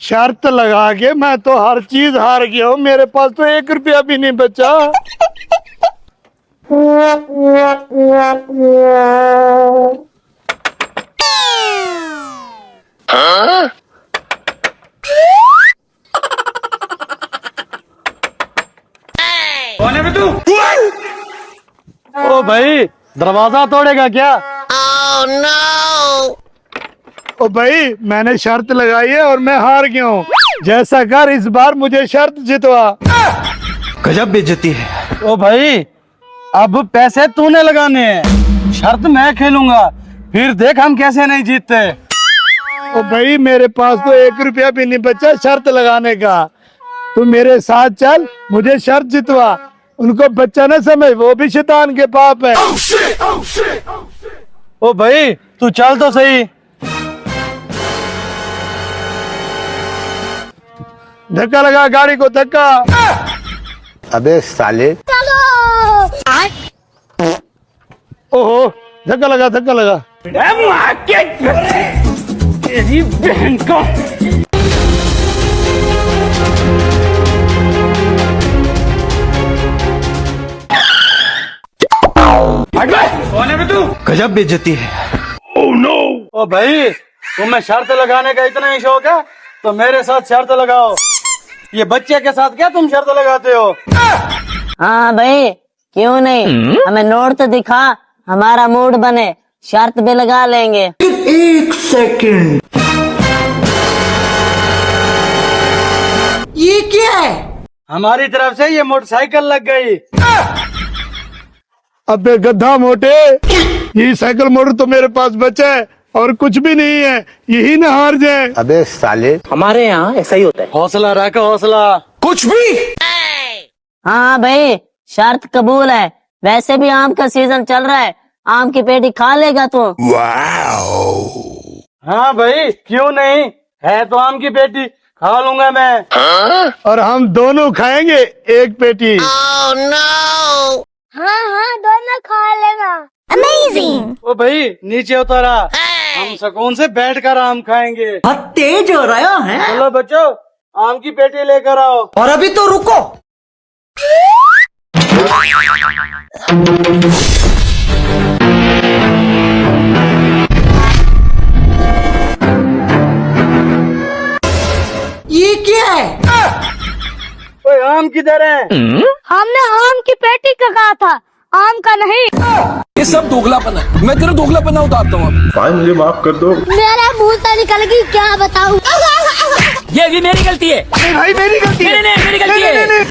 शर्त लगा के मैं तो हर चीज हार गया हूँ, मेरे पास तो 1 रुपया भी नहीं बचा। कौन है बे तू? ओ भाई, दरवाजा तोड़ेगा क्या? ओ भाई, मैंने शर्त लगाई है और मैं हार गया हूँ। जैसा कर, इस बार मुझे शर्त जितवा। गजब बेइज्जती है। ओ भाई, अब पैसे तूने लगाने हैं, शर्त मैं खेलूंगा, फिर देख हम कैसे नहीं जीतते। ओ भाई, मेरे पास तो 1 रुपया भी नहीं बचा शर्त लगाने का। तू मेरे साथ चल, मुझे शर्त जितवा। उनको बच्चा न समझ, वो भी शैतान के पाप है। ओ भाई, तू चल तो सही। धक्का लगा गाड़ी को, धक्का। अबे साले। ओहो, धक्का लगा, धक्का लगा। तेरी बहन को। कौन है बे तू? गजब बेइज्जती है। Oh no. ओ भाई, तुम्हें शर्त लगाने का इतना ही शौक है तो मेरे साथ शर्त लगाओ। ये बच्चे के साथ क्या तुम शर्त लगाते हो? हाँ भाई, क्यों नहीं, हमें नोट तो दिखा, हमारा मूड बने, शर्त भी लगा लेंगे। 1 सेकंड। ये क्या है? हमारी तरफ से ये मोटरसाइकिल लग गई। अबे गधा मोटे, ये साइकिल मोटर तो मेरे पास बचा है और कुछ भी नहीं है, यही न हार जाए। अबे साले। हमारे यहाँ ऐसा ही होता है। हौसला रख, हौसला। कुछ भी। हाँ भाई, शर्त कबूल है। वैसे भी आम का सीजन चल रहा है, आम की पेटी खा लेगा तू। हाँ भाई, क्यों नहीं, है तो आम की पेटी, खा लूंगा मैं। और हम दोनों खाएंगे एक पेटी। हाँ दोनों खा लेगा। अमेजिंग। ओ भाई, नीचे उतारा, हम सुकून से बैठकर आम खाएंगे। बहुत तेज हो रहा है। चलो बच्चों, आम की पेटी लेकर आओ। और अभी तो रुको। ये क्या है? ओए, आम किधर है? हमने आम की पेटी का कहा था, आम का नहीं। ये सब दोगलापन है, मैं तेरा दोगलापना उतारता हूँ। भाई मुझे माफ कर दो। मेरा मुंह तो निकल गई, क्या बताऊं। ये भी मेरी गलती है। भाई मेरी गलती है।